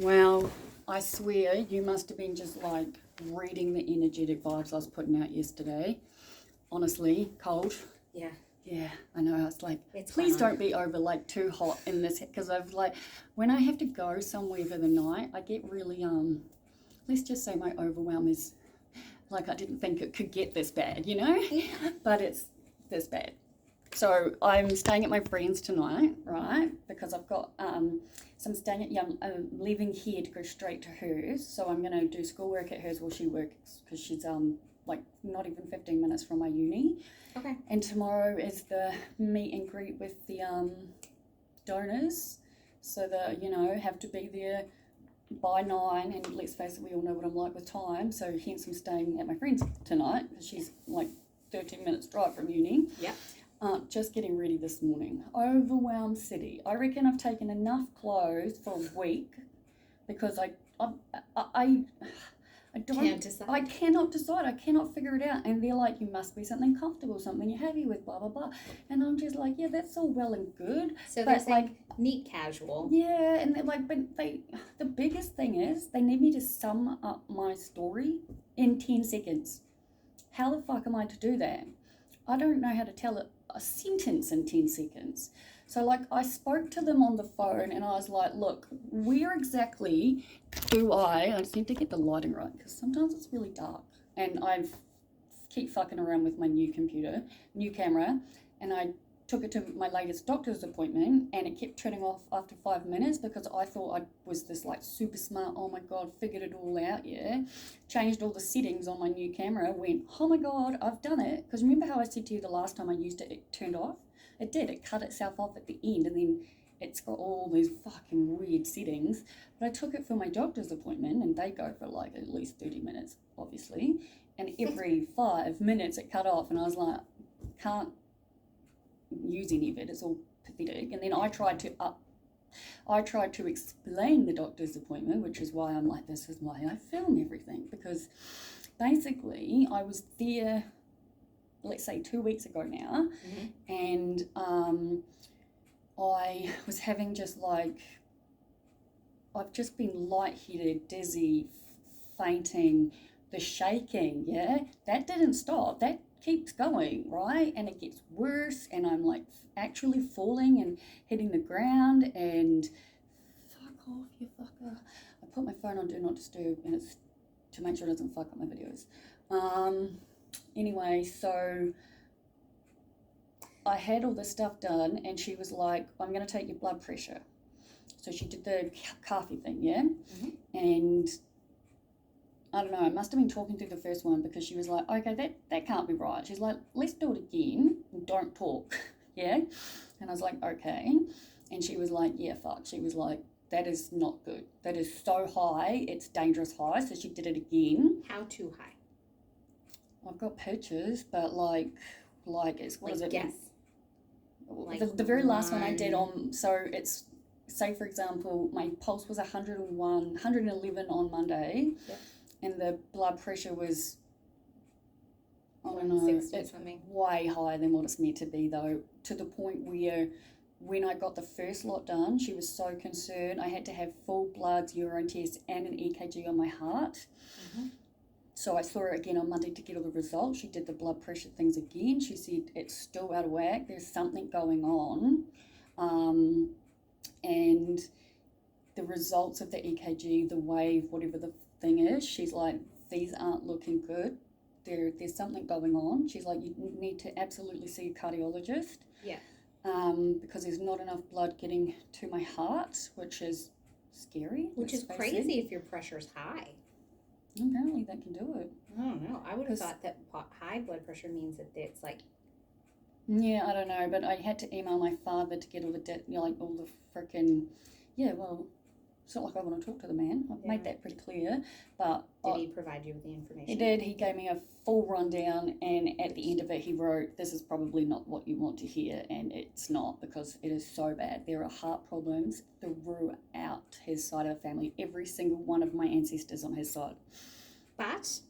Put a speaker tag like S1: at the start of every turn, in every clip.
S1: Well, I swear you must have been just like reading the energetic vibes I was putting out yesterday. Honestly, cold.
S2: Yeah.
S1: Yeah, I know. I was like,
S2: It's
S1: please
S2: fine.
S1: don't be over like too hot in this, because I've like, when I have to go somewhere for the night, I get really let's just say my overwhelm is like, I didn't think it could get this bad, you know? But it's this bad. So I'm staying at my friend's tonight, right? Because I've got some staying at, I'm leaving here to go straight to hers. So I'm going to do schoolwork at hers while she works, because she's like not even 15 minutes from my uni.
S2: Okay.
S1: And tomorrow is the meet and greet with the donors. So that, have to be there by 9, and let's face it, we all know what I'm like with time. So hence I'm staying at my friend's tonight, because she's like 13 minutes drive from uni.
S2: Yep.
S1: Just getting ready this morning. Overwhelm City. I reckon I've taken enough clothes for a week, because I don't.
S2: Can't decide.
S1: I cannot decide. I cannot figure it out. And they're like, you must be something comfortable, something you're happy with, blah blah blah. And I'm just like, yeah, that's all well and good.
S2: So they're saying neat casual.
S1: Yeah, and they're like, but the biggest thing is they need me to sum up my story in 10 seconds. How the fuck am I to do that? I don't know how to tell a sentence in 10 seconds. So like, I spoke to them on the phone and I was like, look, where exactly I just need to get the lighting right, because sometimes it's really dark, and I keep fucking around with my new camera, and I took it to my latest doctor's appointment, and it kept turning off after 5 minutes, because I thought I was this like super smart, oh my god, figured it all out, yeah. Changed all the settings on my new camera, went, oh my god, I've done it. Because remember how I said to you the last time I used it, it turned off? It did, it cut itself off at the end, and then it's got all these fucking weird settings. But I took it for my doctor's appointment, and they go for like at least 30 minutes, obviously. And every 5 minutes it cut off, and I was like, can't use any of it, it's all pathetic. And then I tried to explain the doctor's appointment, which is why I'm like, this is why I film everything, because basically I was there, let's say 2 weeks ago now, and I was having I've just been lightheaded, dizzy, fainting, the shaking, yeah, that didn't stop, that keeps going, right? And it gets worse, and I'm like actually falling and hitting the ground, and fuck off, you fucker. I put my phone on do not disturb, and it's to make sure it doesn't fuck up my videos. Anyway, so I had all this stuff done, and she was like, I'm going to take your blood pressure. So she did the coffee thing, yeah? And I don't know, I must have been talking through the first one, because she was like, okay, that can't be right. She's like, let's do it again and don't talk, yeah? And I was like, okay. And she was like, yeah, fuck. She was like, that is not good. That is so high, it's dangerous high. So she did it again.
S2: How too high?
S1: I've got pictures, but like it's, what is it?
S2: Guess.
S1: Like the very last one I did on, so it's, say for example, my pulse was 111 on Monday.
S2: Yep.
S1: And the blood pressure was, I don't know,
S2: 160
S1: it's
S2: something.
S1: way higher than what it's meant to be, though, to the point where when I got the first lot done, she was so concerned. I had to have full bloods, urine tests, and an EKG on my heart. So I saw her again on Monday to get all the results. She did the blood pressure things again. She said it's still out of whack. There's something going on. And the results of the EKG, the wave, whatever the thing is, she's like, these aren't looking good. There's something going on. She's like, you need to absolutely see a cardiologist.
S2: Yeah.
S1: Because there's not enough blood getting to my heart, which is scary.
S2: Which is crazy if your pressure's high.
S1: Apparently they can do it.
S2: I don't know. I would have thought that high blood pressure means that it's like...
S1: Yeah, I don't know, but I had to email my father to get all the, all the freaking... Yeah, well, it's not like I want to talk to the man. I've made that pretty clear, but...
S2: Did he provide you with the information?
S1: He did. He gave me a full rundown, and at the end of it, he wrote, this is probably not what you want to hear, and it's not, because it is so bad. There are heart problems throughout his side of the family. Every single one of my ancestors on his side.
S2: But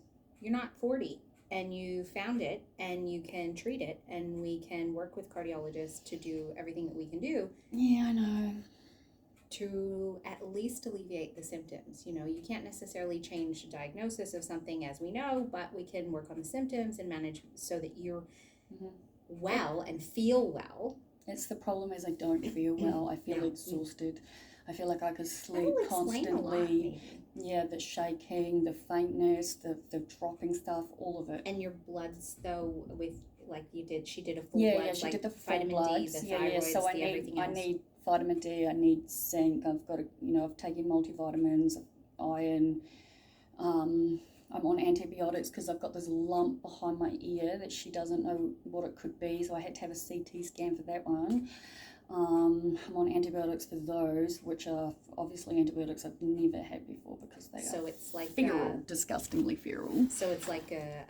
S2: you're not 40, and you found it, and you can treat it, and we can work with cardiologists to do everything that we can do.
S1: Yeah, I know.
S2: to at least alleviate the symptoms. You know, you can't necessarily change the diagnosis of something, as we know, but we can work on the symptoms and manage so that you're well and feel well.
S1: It's the problem is I don't feel well. I feel exhausted. I feel like I could sleep constantly. Yeah, the shaking, the faintness, the dropping stuff, all of it.
S2: And your bloods, though, with like she did a full blood.
S1: Yeah, she
S2: like
S1: did the full
S2: vitamin
S1: bloods.
S2: D, the thyroids,
S1: So I
S2: everything
S1: need vitamin D, I need zinc, I've got I've taken multivitamins, iron, I'm on antibiotics because I've got this lump behind my ear that she doesn't know what it could be, so I had to have a CT scan for that one. I'm on antibiotics for those, which are obviously antibiotics I've never had before because they are
S2: it's like
S1: feral, disgustingly feral.
S2: So it's like
S1: I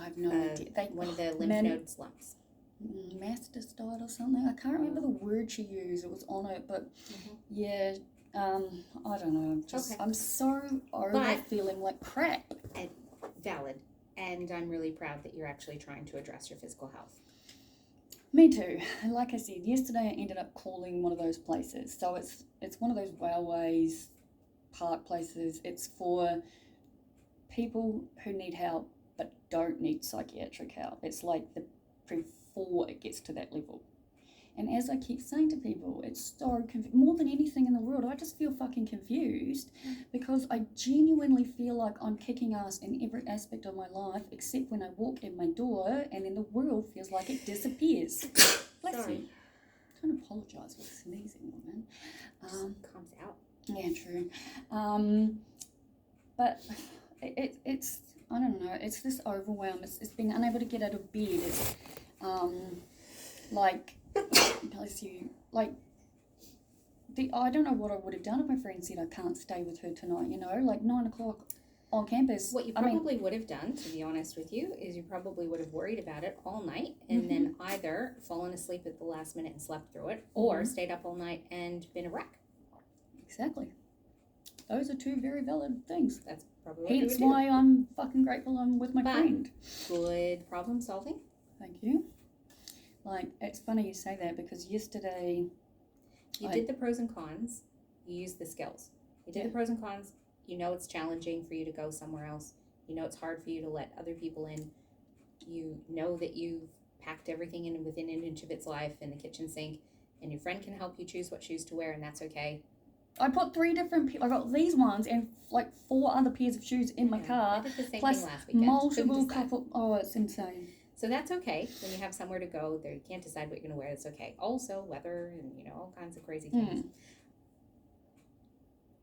S1: have no idea.
S2: One of the lymph node lumps.
S1: Mastocystite or something. I can't remember the word she used. It was on it, but yeah, I don't know. I'm so over feeling like crap.
S2: And valid. And I'm really proud that you're actually trying to address your physical health.
S1: Me too. Like I said, yesterday I ended up calling one of those places. So it's one of those railways, park places. It's for people who need help but don't need psychiatric help. It's like before it gets to that level. And as I keep saying to people, it's so more than anything in the world, I just feel fucking confused because I genuinely feel like I'm kicking ass in every aspect of my life except when I walk in my door and then the world feels like it disappears. Bless you. I'm trying to apologise for sneezing, woman.
S2: Comes out.
S1: Yeah, true. But it's I don't know, it's this overwhelm. It's being unable to get out of bed. It's like, bless you, like, I don't know what I would have done if my friend said I can't stay with her tonight, 9 o'clock on campus.
S2: What you probably would have done, to be honest with you, is you probably would have worried about it all night and then either fallen asleep at the last minute and slept through it or stayed up all night and been a wreck.
S1: Exactly. Those are two very valid things.
S2: That's probably what
S1: Hence why I'm fucking grateful I'm with my friend.
S2: Good problem solving.
S1: Thank you. Like, it's funny you say that because yesterday...
S2: You did the pros and cons. You used the skills. You did the pros and cons. You know it's challenging for you to go somewhere else. You know it's hard for you to let other people in. You know that you've packed everything in within an inch of its life in the kitchen sink, and your friend can help you choose what shoes to wear, and that's okay.
S1: I put 3 different... I got these ones and like 4 other pairs of shoes in my car.
S2: I did the same
S1: plus
S2: thing last weekend.
S1: Multiple couple... Oh, it's insane.
S2: So that's okay. When you have somewhere to go, there you can't decide what you're going to wear. That's okay. Also, weather and, all kinds of crazy things.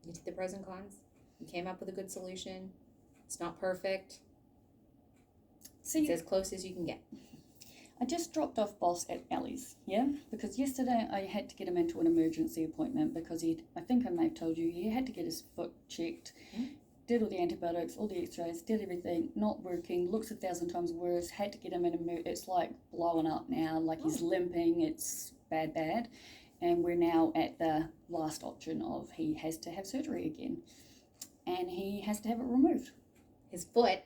S2: You did the pros and cons. You came up with a good solution. It's not perfect. It's as close as you can get.
S1: I just dropped off Boss at Ellie's, because yesterday I had to get him into an emergency appointment because I think I may have told you, he had to get his foot checked. Did all the antibiotics, all the x-rays, did everything, not working, looks 1,000 times worse, had to get him in it's like blowing up now, like he's limping, it's bad. And we're now at the last option of he has to have surgery again. And he has to have it removed.
S2: His foot?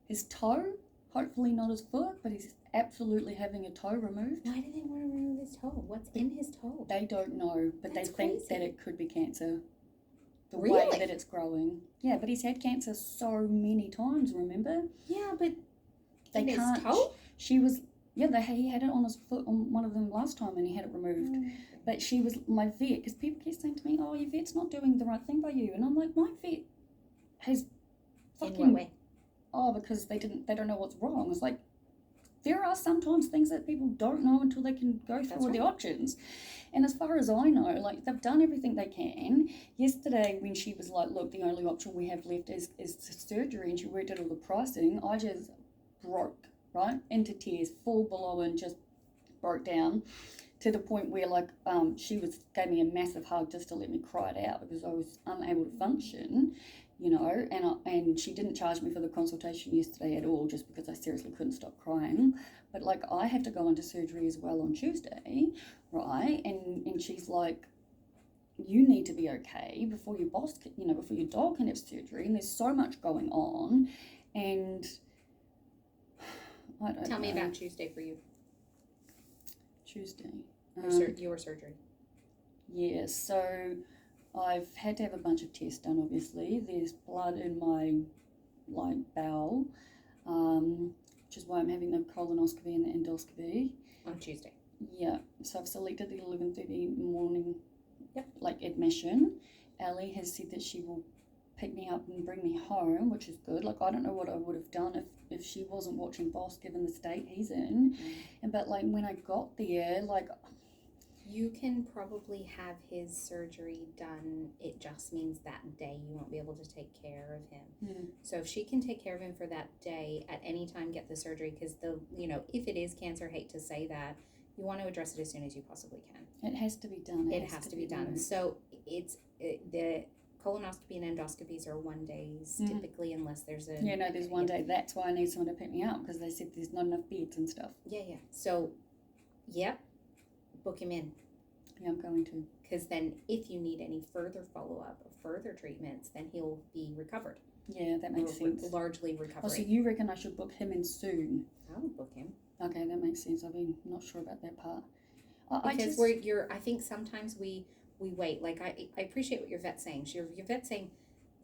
S1: His toe, hopefully not his foot, but he's absolutely having a toe removed.
S2: Why do they want to remove his toe? What's in his toe?
S1: They don't know, but
S2: That's
S1: they think
S2: crazy.
S1: that it could be cancer. The
S2: Really?
S1: way that it's growing. Yeah, but he's had cancer so many times, remember?
S2: Yeah, but
S1: they
S2: in
S1: can't.
S2: His toe?
S1: She was, he had it on his foot on one of them last time and he had it removed. But she was, my vet, because people keep saying to me, oh, your vet's not doing the right thing by you. And I'm like, my vet has fucking...
S2: In what way?
S1: Oh, because they don't know what's wrong. It's like, there are sometimes things that people don't know until they can go through all the options. And as far as I know, like, they've done everything they can. Yesterday, when she was like, look, the only option we have left is surgery, and she worked out all the pricing, I just broke, right, into tears, full blown, and just broke down to the point where, like, she gave me a massive hug just to let me cry it out because I was unable to function, and she didn't charge me for the consultation yesterday at all just because I seriously couldn't stop crying. But, like, I have to go into surgery as well on Tuesday, right? And she's like, you need to be okay before your before your dog can have surgery. And there's so much going on. And I don't know.
S2: Tell me about Tuesday for you.
S1: Tuesday.
S2: Your surgery.
S1: Yeah, so I've had to have a bunch of tests done, obviously. There's blood in my, bowel, which is why I'm having the colonoscopy and the endoscopy.
S2: On Tuesday.
S1: Yeah, so I've selected the 11:30 morning,
S2: Yep.
S1: Admission. Ellie has said that she will pick me up and bring me home, which is good. I don't know what I would have done if she wasn't watching Boss, given the state he's in. And but when I got there,
S2: you can probably have his surgery done. It just means that day you won't be able to take care of him. So if she can take care of him for that day, at any time get the surgery, because if it is cancer, hate to say that, you want to address it as soon as you possibly can.
S1: It has to be done.
S2: It has to be done. So the colonoscopy and endoscopies are 1 days typically, unless there's a...
S1: Yeah, no, there's 1 day. That's why I need someone to pick me up, because they said there's not enough beds and stuff.
S2: Yeah. So, yep, book him in.
S1: Yeah, I'm going to.
S2: Because then if you need any further follow-up or further treatments, then he'll be recovered.
S1: Yeah, that makes sense.
S2: Largely recovered.
S1: Oh, so you reckon I should book him in soon?
S2: I would book him.
S1: Okay, that makes sense. I've been not sure about that part.
S2: Because I think sometimes we wait. I appreciate what your vet's saying. Your vet's saying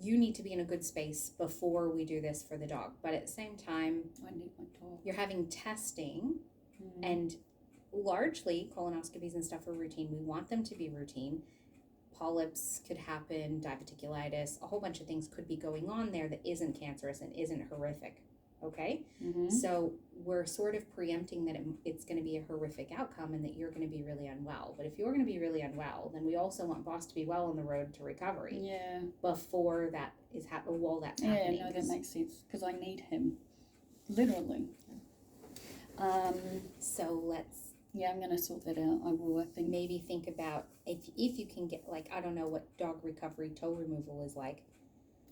S2: you need to be in a good space before we do this for the dog. But at the same time,
S1: I need my dog.
S2: You're having testing, and largely colonoscopies and stuff are routine. We want them to be routine. Polyps could happen, diverticulitis, a whole bunch of things could be going on there that isn't cancerous and isn't horrific. Okay? So we're sort of preempting that it's going to be a horrific outcome and that you're going to be really unwell. But if you're going to be really unwell, then we also want Boss to be well on the road to recovery.
S1: Yeah.
S2: Before that is while that's happening.
S1: Yeah, no, that makes sense, because I need him. Literally.
S2: So let's...
S1: Yeah, I'm going to sort that out. I will, I think.
S2: Maybe think about if you can get, I don't know what dog recovery toe removal is like.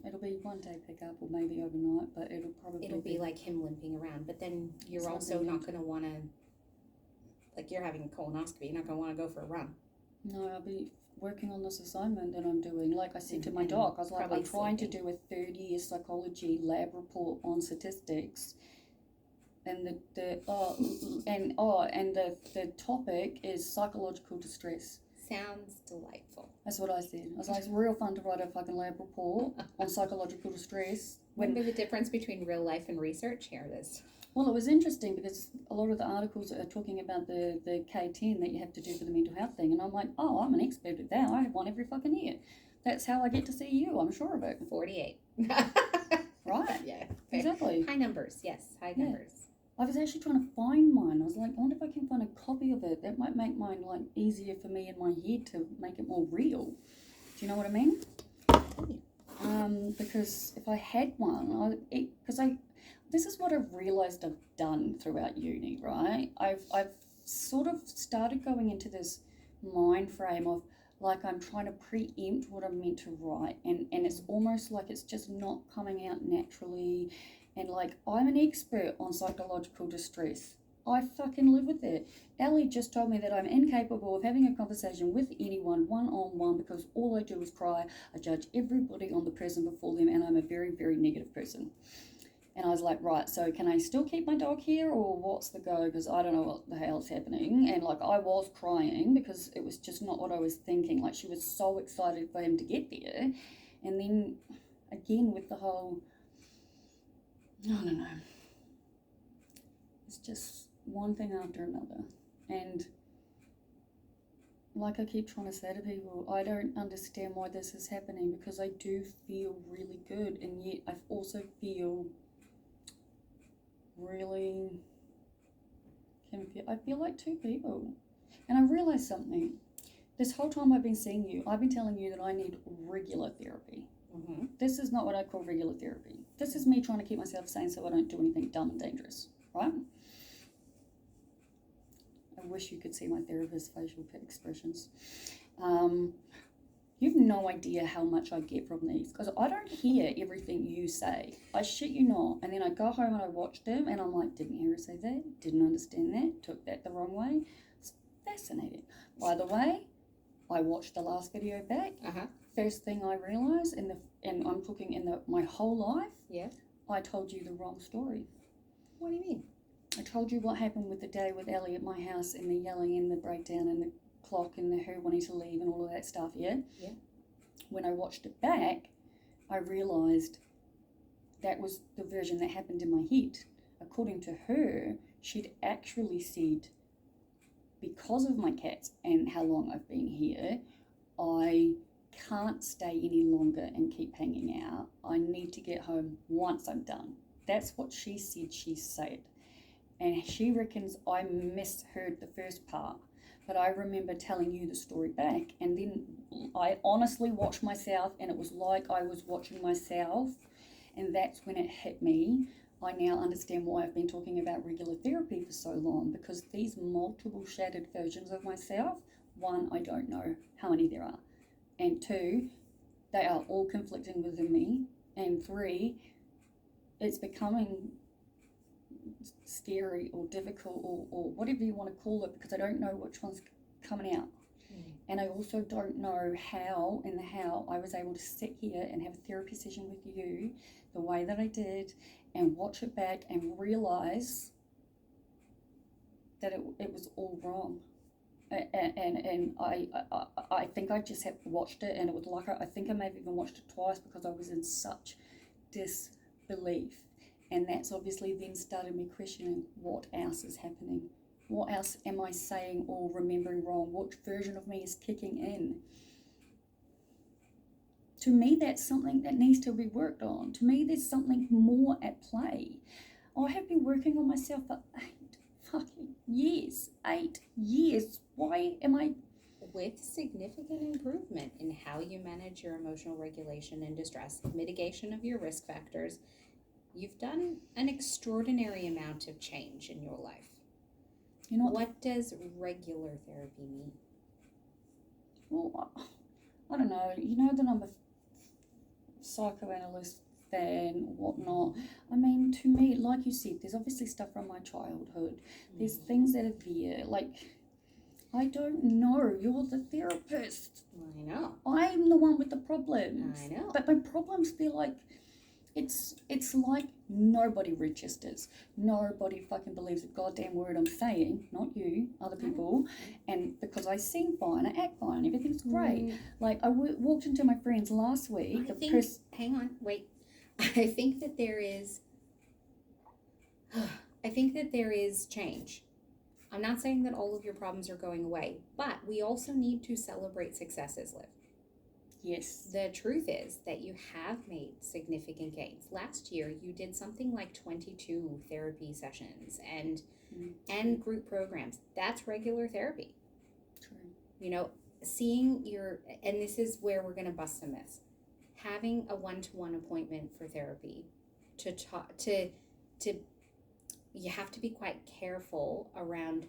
S1: It'll be 1 day pickup or maybe overnight, but it'll
S2: be like him limping around. But then you're also not going to want to, you're having a colonoscopy, you're not going to want to go for a run.
S1: No, I'll be working on this assignment that I'm doing. Like I said to my doc, I was like, I'm trying to do a 3rd-year psychology lab report on statistics. And the topic is psychological distress.
S2: Sounds delightful.
S1: That's what I said. I was like, it's real fun to write a fucking lab report on psychological distress.
S2: Wonder the difference between real life and research? Here it is.
S1: Well, it was interesting because a lot of the articles are talking about the K10 that you have to do for the mental health thing. And I'm like, oh, I'm an expert at that. I have one every fucking year. That's how I get to see you. I'm sure of it.
S2: 48.
S1: Right.
S2: Yeah.
S1: Exactly.
S2: High numbers. Yes, high numbers.
S1: I was actually trying to find mine. I was like, I wonder if I can find a copy of it. That might make mine easier for me in my head to make it more real. Do you know what I mean? Because if I had one, this is what I've realised I've done throughout uni, right? I've sort of started going into this mind frame of I'm trying to preempt what I'm meant to write, and it's almost like it's just not coming out naturally. And I'm an expert on psychological distress. I fucking live with it. Ellie just told me that I'm incapable of having a conversation with anyone one-on-one because all I do is cry. I judge everybody on the person before them, and I'm a very, very negative person. And I was like, right, so can I still keep my dog here, or what's the go? Because I don't know what the hell's happening. And I was crying because it was just not what I was thinking. She was so excited for him to get there. And then again with the whole... I don't know. It's just one thing after another. And I keep trying to say to people, I don't understand why this is happening, because I do feel really good, and yet I also feel really confused. I feel like two people. And I realised something. This whole time I've been seeing you, I've been telling you that I need regular therapy.
S2: Mm-hmm.
S1: This is not what I call regular therapy. This is me trying to keep myself sane so I don't do anything dumb and dangerous, right? I wish you could see my therapist's facial expressions. You've no idea how much I get from these, because I don't hear everything you say. I shit you not. And then I go home and I watch them and I'm like, didn't hear her say that, didn't understand that, took that the wrong way. It's fascinating. By the way, I watched the last video back. First thing I realised, and I'm talking in my whole life, I told you the wrong story.
S2: What do you mean?
S1: I told you what happened with the day with Ellie at my house and the yelling and the breakdown and clock and her wanting to leave and all of that stuff, yeah?
S2: Yeah.
S1: When I watched it back, I realised that was the version that happened in my head. According to her, she'd actually said, because of my cats and how long I've been here, I can't stay any longer and keep hanging out. I need to get home once I'm done. That's what she said she said. And she reckons I misheard the first part. But I remember telling you the story back, and then I honestly watched myself, and it was like I was watching myself, and that's when it hit me. I now understand why I've been talking about regular therapy for so long, because these multiple shattered versions of myself, one, I don't know how many there are, and two, they are all conflicting within me, and three, it's becoming scary or difficult or whatever you want to call it, because I don't know which one's coming out. And I also don't know how I was able to sit here and have a therapy session with you the way that I did and watch it back and realise that it was all wrong. And I think I just have watched it, and it was like, I think I may have even watched it twice because I was in such disbelief. And that's obviously then started me questioning what else is happening. What else am I saying or remembering wrong? Which version of me is kicking in? To me, that's something that needs to be worked on. To me, there's something more at play. I have been working on myself for 8 fucking years. 8 years. Why am I...
S2: With significant improvement in how you manage your emotional regulation and distress, mitigation of your risk factors, you've done an extraordinary amount of change in your life.
S1: You know
S2: what does regular therapy mean?
S1: Well, I don't know. You know that I'm a psychoanalyst fan, whatnot. I mean, to me, like you said, there's obviously stuff from my childhood. There's things that are there. Like, I don't know. You're the therapist.
S2: I know.
S1: I'm the one with the problems.
S2: I know.
S1: But my problems feel like it's like nobody registers. Nobody fucking believes a goddamn word I'm saying. Not you, other people. And because I sing fine, I act fine, everything's great. Like, I walked into my friends last week.
S2: Hang on, wait. I think that there is change. I'm not saying that all of your problems are going away, but we also need to celebrate successes, Liv.
S1: Yes.
S2: The truth is that you have made significant gains. Last year, you did something like 22 therapy sessions and group programs. That's regular therapy.
S1: True.
S2: You know, seeing and this is where we're going to bust some myths. Having a one-to-one appointment for therapy you have to be quite careful around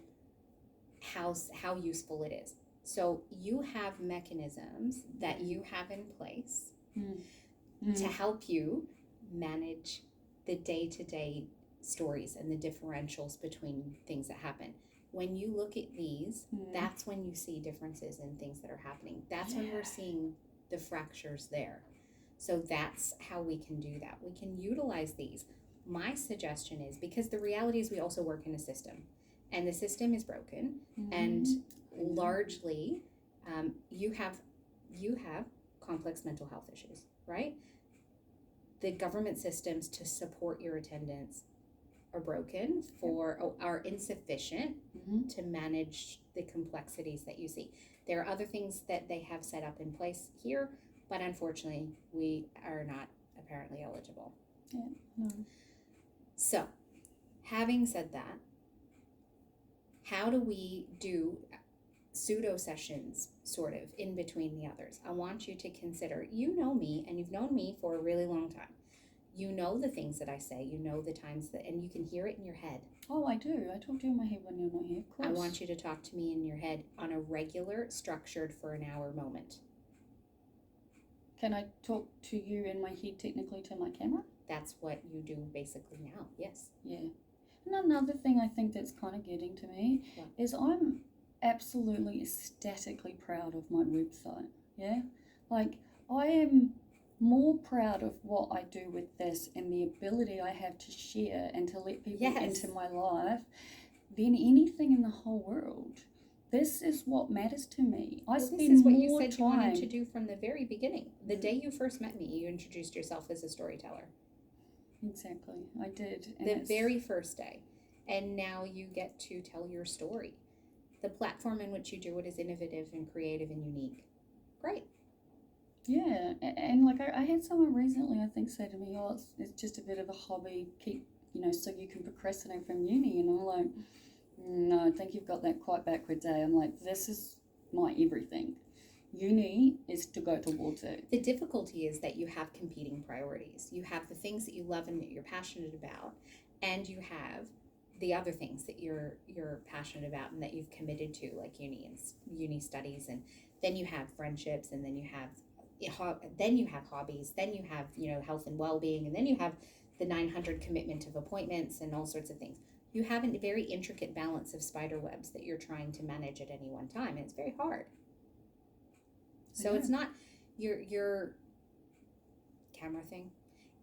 S2: how useful it is. So you have mechanisms that you have in place to help you manage the day-to-day stories and the differentials between things that happen. When you look at these, that's when you see differences in things that are happening. That's when we're seeing the fractures there. So that's how we can do that. We can utilize these. My suggestion is, because the reality is we also work in a system, and the system is broken, and largely you have complex mental health issues, right? The government systems to support your attendance are broken are insufficient to manage the complexities that you see. There are other things that they have set up in place here, but unfortunately we are not apparently eligible. So, having said that, how do we do pseudo sessions sort of in between the others? I want you to consider, you know me, and you've known me for a really long time. You know the things that I say, you know the times and you can hear it in your head.
S1: Oh, I do. I talk to you in my head when you're not here, of course.
S2: I want you to talk to me in your head on a regular, structured for an hour moment.
S1: Can I talk to you in my head technically to my camera?
S2: That's what you do basically now, yes.
S1: Yeah. And another thing I think that's kind of getting to me is I'm absolutely ecstatically proud of my website, yeah? Like, I am more proud of what I do with this and the ability I have to share and to let people into my life than anything in the whole world. this is what matters to me. I
S2: This
S1: spend
S2: is what you
S1: more
S2: said
S1: time.
S2: you wanted to do from the very beginning. The day you first met me, you introduced yourself as a storyteller.
S1: Exactly, I did. And
S2: The very first day. And now you get to tell your story. The platform in which you do it is innovative and creative and unique. Great.
S1: Yeah, and like I had someone recently, I think, say to me, "Oh, it's just a bit of a hobby, so you can procrastinate from uni." And I'm like, "No, I think you've got that quite backwards, eh?" I'm like, "This is my everything. Uni is to go towards it."
S2: The difficulty is that you have competing priorities. You have the things that you love and that you're passionate about, and you have the other things that you're passionate about and that you've committed to, like uni studies, and then you have friendships, and then you have hobbies, then you have health and well-being, and then you have the 900 commitment of appointments and all sorts of things. You have a very intricate balance of spider webs that you're trying to manage at any one time, and it's very hard. So it's not your camera thing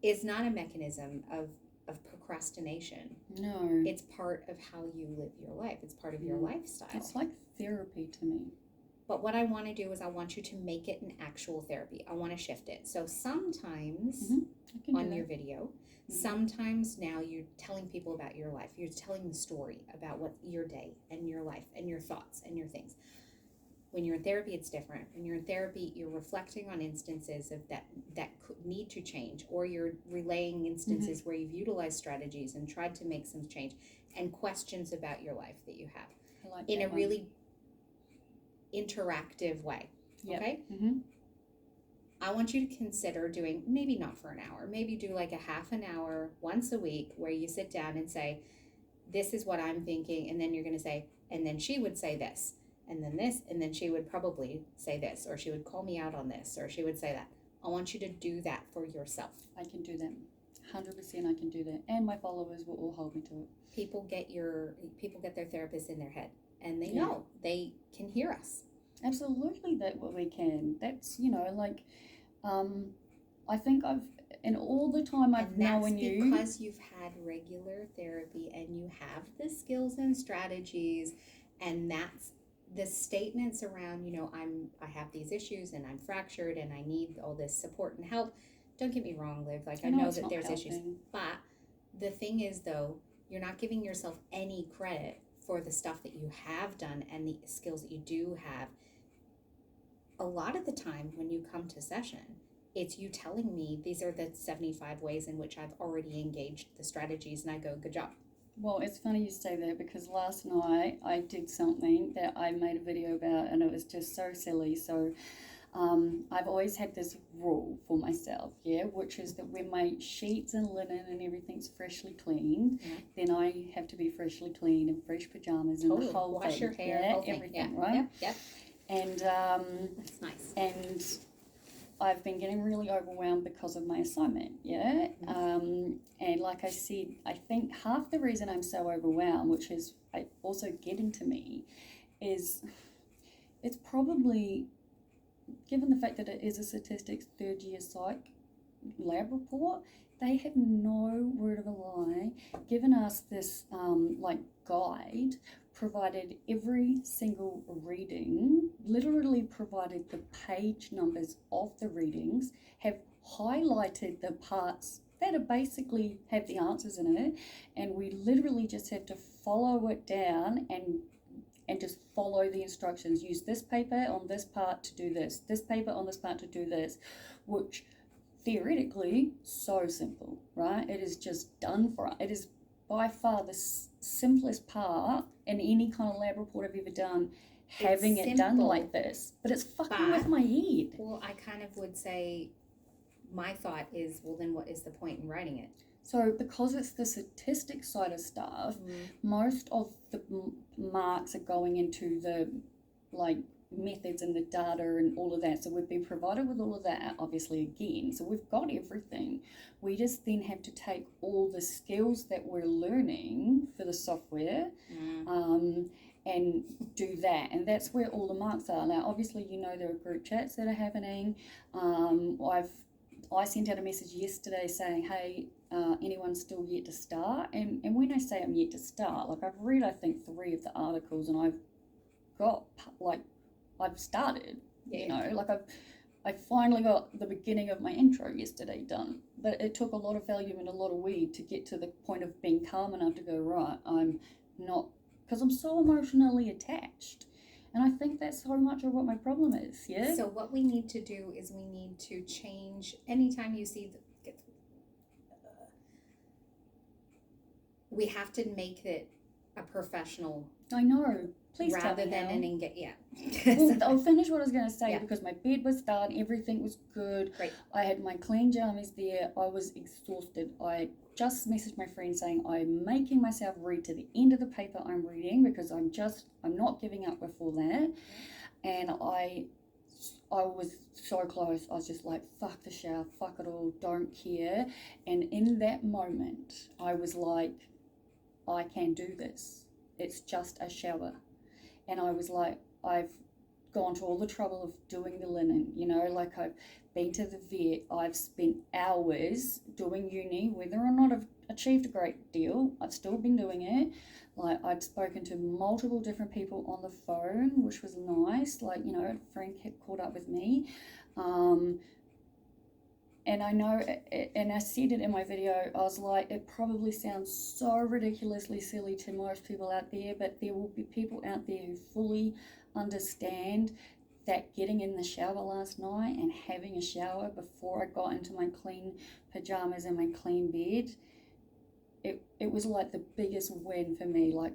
S2: is not a mechanism of procrastination.
S1: No,
S2: It's part of how you live your life. It's part of your lifestyle.
S1: It's like therapy to me.
S2: But what I want to do is I want you to make it an actual therapy. I want to shift it. So sometimes on your video, sometimes now you're telling people about your life. You're telling the story about what your day and your life and your thoughts and your things. When you're in therapy, it's different. When you're in therapy, you're reflecting on instances of that could need to change, or you're relaying instances where you've utilized strategies and tried to make some change, and questions about your life that you have in a really interactive way.
S1: Yep.
S2: Okay? I want you to consider doing, maybe not for an hour, maybe do like a half an hour once a week where you sit down and say, this is what I'm thinking, and then you're going to say, and then she would say this, and then this, and then she would probably say this, or she would call me out on this, or she would say that. I want you to do that for yourself.
S1: I can do that. 100% I can do that. And my followers will all hold me to it.
S2: People get their therapist in their head, and they know, they can hear us.
S1: Absolutely, that what we can. That's, I think in all the time I've known you.
S2: And that's because you've had regular therapy and you have the skills and strategies, and that's the statements around, I have these issues and I'm fractured and I need all this support and help. Don't get me wrong, Liv. Like, I know that there's issues. But the thing is, though, you're not giving yourself any credit for the stuff that you have done and the skills that you do have. A lot of the time when you come to session, it's you telling me these are the 75 ways in which I've already engaged the strategies, and I go, good job.
S1: Well, it's funny you say that, because last night I did something that I made a video about, and it was just so silly. So I've always had this rule for myself, which is that when my sheets and linen and everything's freshly cleaned, then I have to be freshly clean and fresh pajamas and the whole
S2: Wash
S1: thing.
S2: your hair, whole
S1: everything,
S2: thing.
S1: right?
S2: Yep.
S1: And
S2: that's nice.
S1: And I've been getting really overwhelmed because of my assignment, and like I said, I think half the reason I'm so overwhelmed, which is also getting to me, is it's probably, given the fact that it is a statistics third year psych lab report, they have no word of a lie given us this guide, provided every single reading, literally provided the page numbers of the readings, have highlighted the parts that are basically have the answers in it, and we literally just have to follow it down and just follow the instructions. Use this paper on this part to do this paper on this part to do this, which theoretically so simple, right? It is just done for us. It is by far the simplest part in any kind of lab report I've ever done, having it done like this. But it's fucking with my head.
S2: Well, I kind of would say, my thought is, well, then what is the point in writing it?
S1: So because it's the statistics side of stuff, most of the marks are going into the methods and the data and all of that. So we've been provided with all of that, obviously, again. So we've got everything. We just then have to take all the skills that we're learning for the software and do that. And that's where all the marks are. Now, obviously, there are group chats that are happening. I sent out a message yesterday saying, hey, anyone still yet to start? And when I say I'm yet to start, I've read, I think, 3 of the articles, and I've I've started,
S2: Yeah,
S1: you know, like I finally got the beginning of my intro yesterday done, but it took a lot of Valium and a lot of weed to get to the point of being calm enough to go, right, I'm not, because I'm so emotionally attached. And I think that's so much of what my problem is, yeah?
S2: So what we need to do is we need to change, anytime you see we have to make it a professional.
S1: I know. Please tell
S2: rather
S1: me
S2: than
S1: how.
S2: an engage. Yeah.
S1: Well, I'll finish what I was going to say
S2: Yeah.
S1: because my bed was done, everything was good.
S2: Great.
S1: I had my clean jammies there. I was exhausted. I just messaged my friend saying I'm making myself read to the end of the paper I'm reading because I'm not giving up before that. And I was so close. I was just like, fuck the shower, fuck it all, don't care. And in that moment, I was like, I can do this. It's just a shower. And I was like, I've gone to all the trouble of doing the linen, you know, like I've been to the vet, I've spent hours doing uni, whether or not I've achieved a great deal, I've still been doing it. Like I'd spoken to multiple different people on the phone, which was nice. Like, you know, a friend caught up with me. And I know, and I said it in my video, I was like, it probably sounds so ridiculously silly to most people out there, but there will be people out there who fully understand that getting in the shower last night and having a shower before I got into my clean pajamas and my clean bed, it was like the biggest win for me. Like,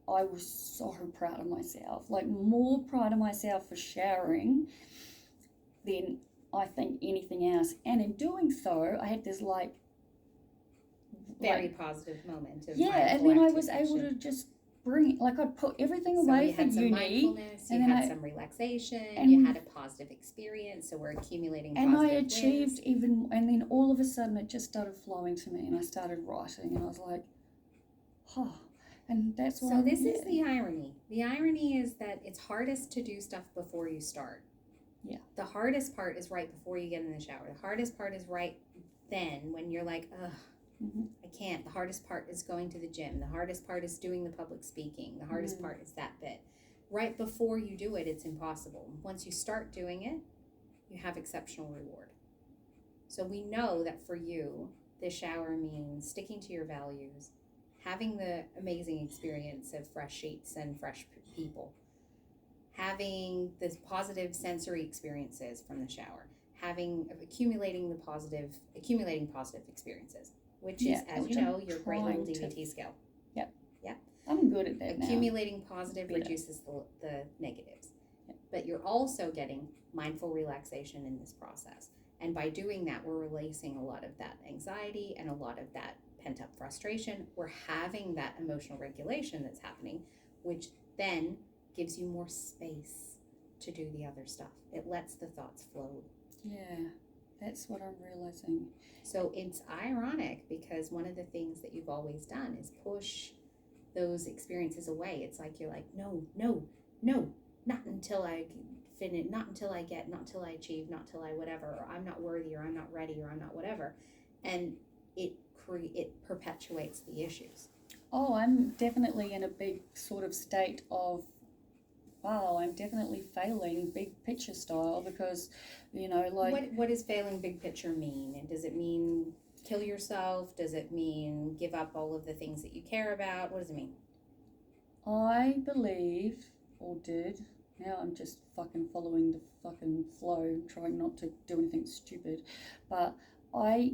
S1: I was so proud of myself, like more proud of myself for showering than I think anything else. And in doing so, I had this
S2: very positive moment of
S1: and then I was able to just bring, like, I'd put everything away for
S2: some
S1: uni,
S2: mindfulness, you
S1: and
S2: had some relaxation, you had a positive experience, so we're accumulating
S1: and
S2: positive
S1: I achieved
S2: wins.
S1: and then all of a sudden it just started flowing to me, and I started writing, and I was like, oh, and that's what.
S2: So this is the irony. The irony is that it's hardest to do stuff before you start.
S1: Yeah.
S2: The hardest part is right before you get in the shower. The hardest part is right then when you're like, ugh, I can't. The hardest part is going to the gym. The hardest part is doing the public speaking. The hardest part is that bit. Right before you do it, it's impossible. Once you start doing it, you have exceptional reward. So we know that for you, the shower means sticking to your values, having the amazing experience of fresh sheets and fresh people, having this positive sensory experiences from the shower, accumulating positive experiences, which is, as you know, your great little DVT skill.
S1: Yep.
S2: Yep.
S1: I'm good at that now.
S2: Accumulating positive reduces the negatives. Yep. But you're also getting mindful relaxation in this process. And by doing that, we're releasing a lot of that anxiety and a lot of that pent-up frustration. We're having that emotional regulation that's happening, which then gives you more space to do the other stuff. It lets the thoughts flow.
S1: Yeah, that's what I'm realizing.
S2: So it's ironic because one of the things that you've always done is push those experiences away. It's like you're like, no, not until I finish, not until I get, not until I achieve, not till I whatever, or I'm not worthy, or I'm not ready, or I'm not whatever. And it perpetuates the issues.
S1: Oh, I'm definitely in a big sort of state of, wow, I'm definitely failing big picture style because, you know, like...
S2: What does failing big picture mean? And does it mean kill yourself? Does it mean give up all of the things that you care about? What does it mean?
S1: I believe, or did, now I'm just fucking following the fucking flow, trying not to do anything stupid, but I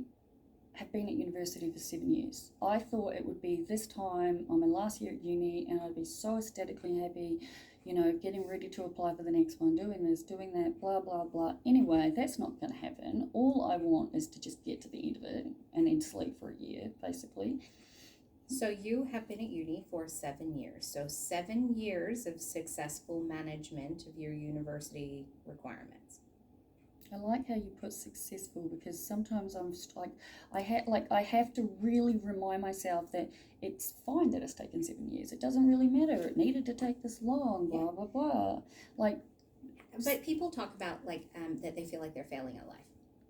S1: have been at university for 7 years. I thought it would be this time on my last year at uni and I'd be so aesthetically happy, you know, getting ready to apply for the next one, doing this, doing that, blah, blah, blah. Anyway, that's not going to happen. All I want is to just get to the end of it and then sleep for a year, basically.
S2: So you have been at uni for 7 years. So 7 years of successful management of your university requirements.
S1: I like how you put successful because sometimes I'm like, I have to really remind myself that it's fine that it's taken 7 years. It doesn't really matter. It needed to take this long, blah, blah, blah. Like,
S2: but people talk about like that they feel like they're failing at life.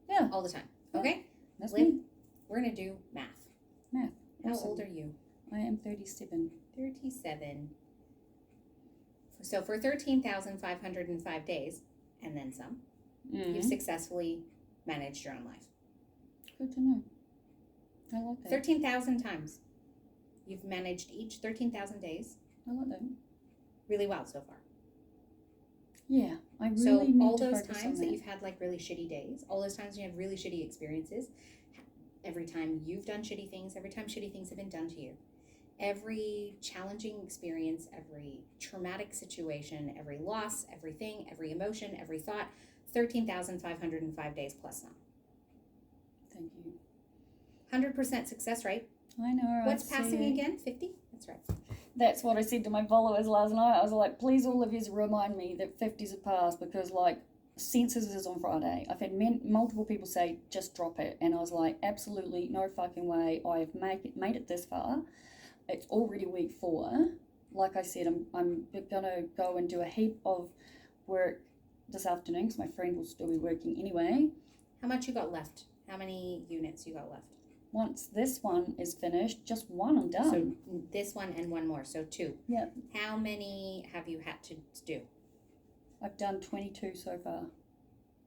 S1: Yeah.
S2: All the time. Okay?
S1: That's me.
S2: We're going to do math. How old are you?
S1: I am 37.
S2: 37. So for 13,505 days, and then some, you've successfully managed your own life.
S1: Good to know. I like that.
S2: 13,000 times. You've managed each 13,000 days.
S1: I like that.
S2: Really well so far.
S1: Yeah, I really
S2: so
S1: need
S2: all
S1: to
S2: those
S1: focus
S2: times
S1: on
S2: that you've had like really shitty days, all those times you have really shitty experiences, every time you've done shitty things, every time shitty things have been done to you, every challenging experience, every traumatic situation, every loss, everything, every emotion, every thought, 13,505 days plus some.
S1: Thank you.
S2: 100% success rate.
S1: I know.
S2: What's passing again? 50? That's right.
S1: That's what I said to my followers last night. I was like, please all of you remind me that 50s have passed, because like census is on Friday. I've had multiple people say just drop it, and I was like, absolutely no fucking way. I've made it this far. It's already week 4. Like I said, I'm gonna go and do a heap of work this afternoon because my friend will still be working anyway.
S2: How much you got left? How many units you got left?
S1: Once this one is finished, just one, I'm done.
S2: So this one and one more, so 2.
S1: Yeah.
S2: How many have you had to do?
S1: I've done 22 so far.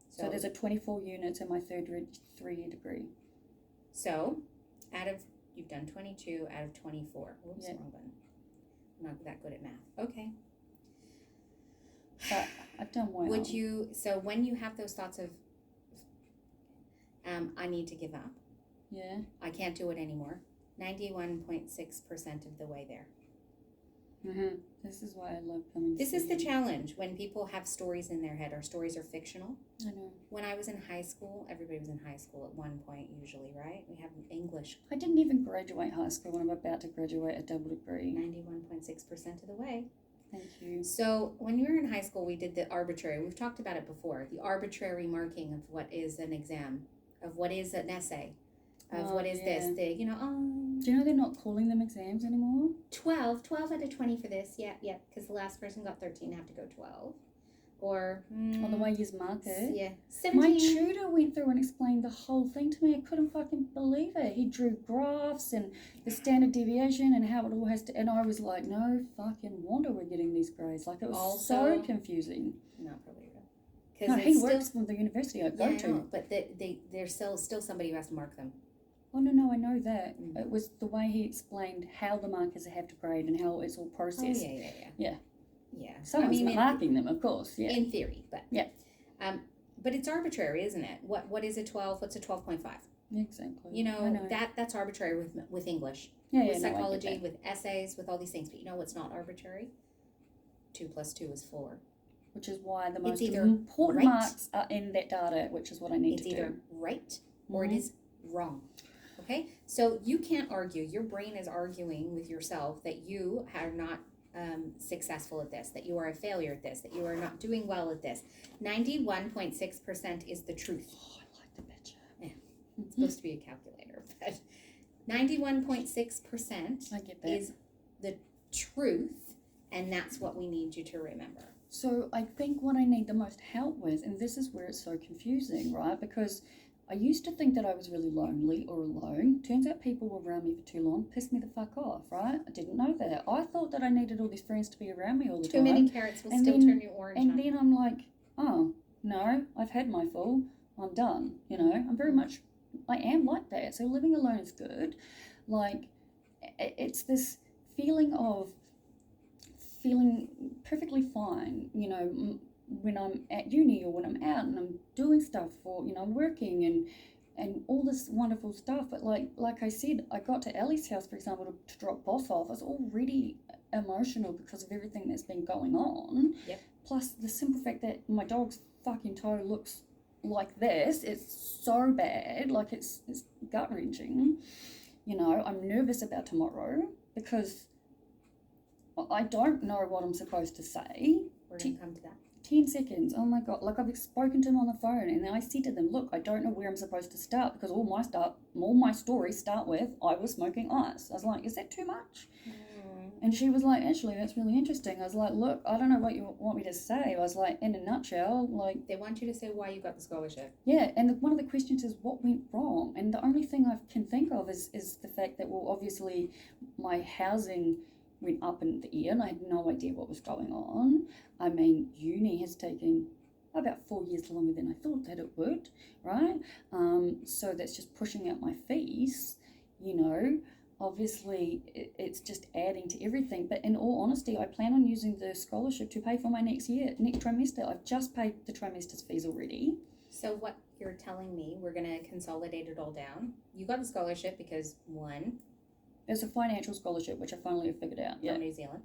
S1: So there's a 24 units in my third 3-year degree.
S2: So you've done 22 out of 24. Whoops, wrong button. I'm not that good at math. Okay.
S1: But I've done well.
S2: So when you have those thoughts of, I need to give up.
S1: Yeah.
S2: I can't do it anymore. 91.6% of the way there.
S1: Mm-hmm. This is why I love coming.
S2: This is the challenge when people have stories in their head. Our stories are fictional.
S1: I know.
S2: When I was in high school, everybody was in high school at one point usually, right? We have English.
S1: I didn't even graduate high school when I'm about to graduate a double degree.
S2: 91.6% of the way.
S1: Thank you.
S2: So when we were in high school, we did the arbitrary. We've talked about it before. The arbitrary marking of what is an exam, of what is an essay, of what is this.
S1: Do
S2: you
S1: know they're not calling them exams anymore?
S2: 12 out of 20 for this. Yeah, because the last person got 13, have to go 12. Or
S1: the way you mark it.
S2: Yeah, 17.
S1: My tutor went through and explained the whole thing to me. I couldn't fucking believe it. He drew graphs and the standard deviation and how it all has to. And I was like, no fucking wonder we're getting these grades. Like, it was
S2: Also,
S1: so confusing.
S2: No, probably right.
S1: No, he works for the university I go to.
S2: Know, but there's still somebody who has to mark them.
S1: Oh, no, I know that. It was the way he explained how the markers have to grade and how it's all processed.
S2: Oh,
S1: yeah.
S2: Yeah.
S1: Someone's marking them, of course. Yeah.
S2: In theory, but
S1: yeah.
S2: But it's arbitrary, isn't it? What is a 12? What's a 12.5?
S1: Exactly.
S2: You know. That's arbitrary with English.
S1: Yeah,
S2: with psychology, with essays, with all these things. But you know what's not arbitrary? 2 + 2 is 4.
S1: Which is why the most important marks are in that data, which is what I need to do.
S2: It's either right or it is wrong. Okay? So you can't argue. Your brain is arguing with yourself that you are not successful at this, that you are a failure at this, that you are not doing well at this. 91.6% is the truth.
S1: Oh, I like the picture.
S2: Yeah. It's supposed to be a calculator, but 91.6% is the truth, and that's what we need you to remember.
S1: So I think what I need the most help with, and this is where it's so confusing, right? Because I used to think that I was really lonely or alone. Turns out people were around me for too long, pissed me the fuck off, right? I didn't know that. I thought that I needed all these friends to be around me all the time.
S2: Too many carrots will still turn you orange.
S1: And then I'm like, oh, no, I've had my full. I'm done. You know, I am like that. So living alone is good. Like, it's this feeling of feeling perfectly fine, you know, when I'm at uni or when I'm out and I'm doing stuff or, you know, I'm working and all this wonderful stuff. But like I said, I got to Ellie's house, for example, to drop Boss off. I was already emotional because of everything that's been going on.
S2: Yep.
S1: Plus the simple fact that my dog's fucking toe looks like this. It's so bad. Like, it's gut-wrenching. You know, I'm nervous about tomorrow because I don't know what I'm supposed to say.
S2: We're going to come to that.
S1: 10 seconds. Oh my God. Like, I've spoken to them on the phone and then I said to them, look, I don't know where I'm supposed to start because all my stories start with, I was smoking ice. I was like, is that too much? And she was like, actually, that's really interesting. I was like, look, I don't know what you want me to say. I was like, in a nutshell, like...
S2: They want you to say why you got the scholarship.
S1: Yeah, and one of the questions is what went wrong? And the only thing I can think of is the fact that, well, obviously my housing went up in the air and I had no idea what was going on. I mean, uni has taken about 4 years longer than I thought that it would, right? So that's just pushing out my fees, you know. Obviously, it's just adding to everything. But in all honesty, I plan on using the scholarship to pay for my next trimester. I've just paid the trimester's fees already.
S2: So what you're telling me, we're going to consolidate it all down. You got the scholarship because, one,
S1: there's a financial scholarship, which I finally have figured out.
S2: From New Zealand?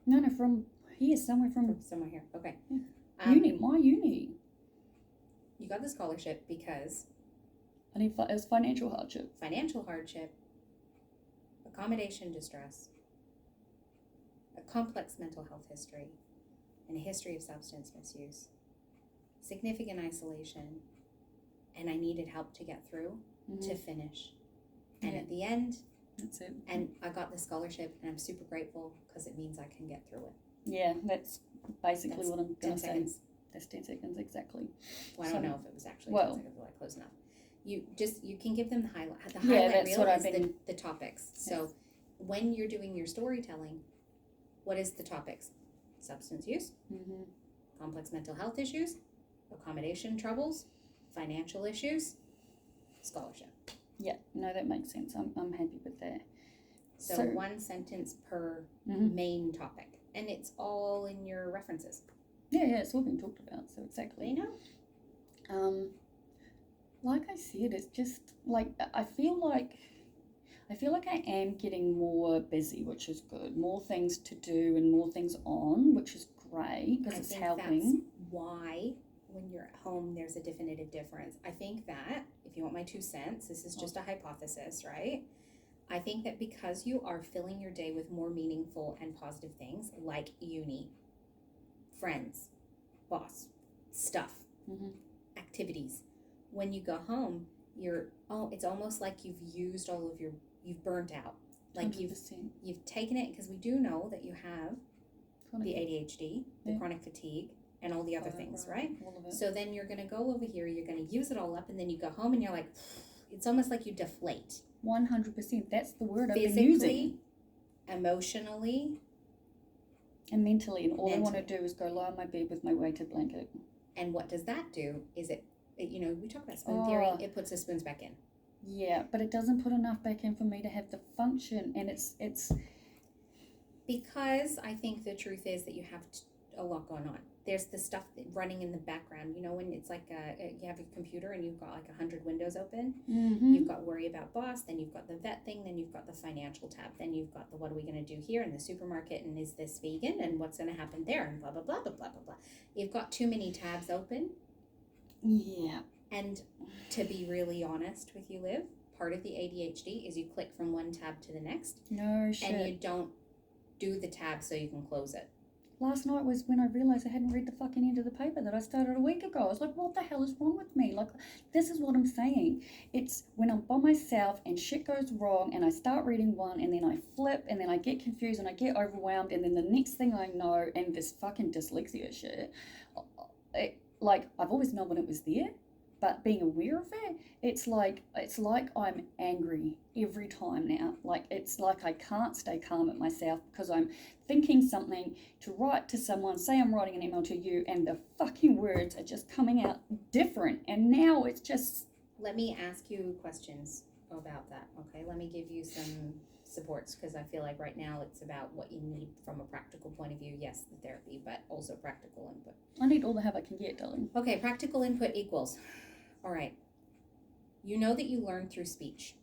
S1: No, from here, somewhere from
S2: somewhere here. Okay.
S1: Yeah. My uni.
S2: You got the scholarship because
S1: it was financial hardship.
S2: Financial hardship, accommodation distress, a complex mental health history, and a history of substance misuse, significant isolation, and I needed help to get through to finish. And at the end,
S1: that's it.
S2: And I got the scholarship, and I'm super grateful because it means I can get through it.
S1: Yeah, that's basically what I'm going to say.
S2: 10 seconds.
S1: That's 10 seconds, exactly.
S2: Well, I don't know if it was actually 10 seconds, but like close enough. You can give them the highlight. The
S1: highlight
S2: reel is the topics. So when you're doing your storytelling, what is the topics? Substance use, complex mental health issues, accommodation troubles, financial issues, scholarship.
S1: Yeah, no, that makes sense. I'm happy with that.
S2: So 1 sentence per main topic. And it's all in your references.
S1: Yeah, it's all been talked about, so exactly.
S2: They know.
S1: Like I said, it's just like I feel like I am getting more busy, which is good. More things to do and more things on, which is great because it's helping.
S2: That's why when you're at home, there's a definitive difference. I think that, if you want my 2 cents, this is just a hypothesis, right? I think that because you are filling your day with more meaningful and positive things like uni, friends, boss, stuff, activities, when you go home, it's almost like you've used you've burnt out. Like
S1: 100%.
S2: you've taken it, because we do know that you have the ADHD, the chronic fatigue, and all the other things, right?
S1: All of it.
S2: So then you're going to go over here, you're going to use it all up, and then you go home and you're like, it's almost like you deflate.
S1: 100%. That's the word I've
S2: Physically,
S1: been using.
S2: Emotionally,
S1: and mentally. And all I want to do is go lie on my bed with my weighted blanket.
S2: And what does that do? Is it we talk about spoon theory, it puts the spoons back in.
S1: Yeah, but it doesn't put enough back in for me to have the function, and it's
S2: because I think the truth is that you have a lot going on. There's the stuff running in the background. You know, when it's like you have your computer and you've got like 100 windows open. You've got worry about boss, then you've got the vet thing, then you've got the financial tab, then you've got the what are we going to do here in the supermarket, and is this vegan, and what's going to happen there, and blah, blah, blah, blah, blah, blah, blah. You've got too many tabs open.
S1: Yeah.
S2: And to be really honest with you, Liv, part of the ADHD is you click from one tab to the next.
S1: No shit.
S2: And you don't do the tab so you can close it.
S1: Last night was when I realised I hadn't read the fucking end of the paper that I started a week ago. I was like, what the hell is wrong with me? Like, this is what I'm saying. It's when I'm by myself and shit goes wrong and I start reading one and then I flip and then I get confused and I get overwhelmed and then the next thing I know, and this fucking dyslexia shit, like, I've always known when it was there, but being aware of it, it's like I'm angry every time now. Like, it's like I can't stay calm at myself because I'm thinking something to write to someone, say I'm writing an email to you, and the fucking words are just coming out different. And now it's just...
S2: Let me ask you questions about that, okay? Let me give you some supports, because I feel like right now it's about what you need from a practical point of view. Yes, the therapy, but also practical input.
S1: I need all the help I can get, darling.
S2: Okay, practical input equals... All right, you know that you learn through speech.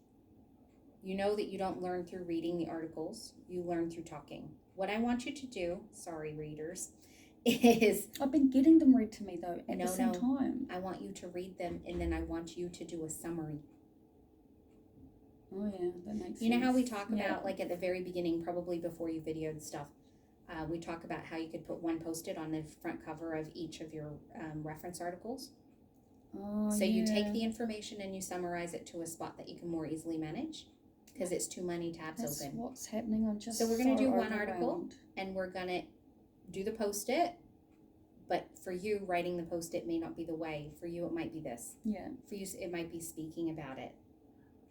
S2: You know that you don't learn through reading the articles. You learn through talking. What I want you to do, sorry readers, is...
S1: I've been getting them read to me though at the same time.
S2: I want you to read them, and then I want you to do a summary.
S1: Oh yeah, that makes sense.
S2: You know how we talk about, like at the very beginning, probably before you videoed stuff, we talk about how you could put one Post-it on the front cover of each of your reference articles.
S1: Oh,
S2: so you take the information and you summarize it to a spot that you can more easily manage, because it's too many tabs
S1: That's
S2: open.
S1: What's happening? I'm just
S2: so we're going to do one
S1: overwhelmed.
S2: article, and we're going to do the Post-it, but for you, writing the Post-it may not be the way. For you, it might be this.
S1: Yeah.
S2: For you, it might be speaking about it.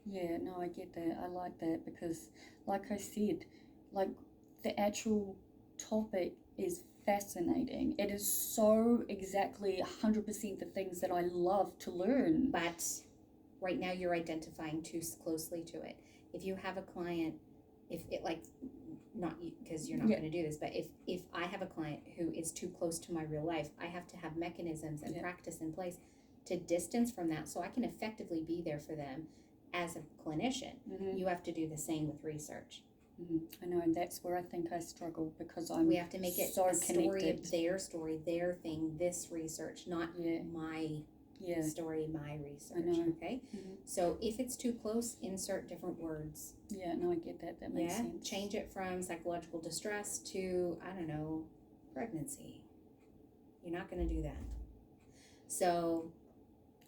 S1: Yeah, no, I get that. I like that because, like I said, like the actual topic is fascinating. It is so exactly 100% the things that I love to learn.
S2: But right now you're identifying too closely to it. If you have a client, if it like, not you, because you're not going to do this, but if I have a client who is too close to my real life, I have to have mechanisms and practice in place to distance from that so I can effectively be there for them as a clinician. You have to do the same with research.
S1: I know, and that's where I think I struggle, because
S2: we have to make it
S1: so
S2: a story
S1: connected.
S2: of their story, their thing, this research, not my story, my research.
S1: I know.
S2: Okay? So if it's too close, insert different words.
S1: Yeah, no, I get that. That makes sense.
S2: Change it from psychological distress to, I don't know, pregnancy. You're not going to do that. So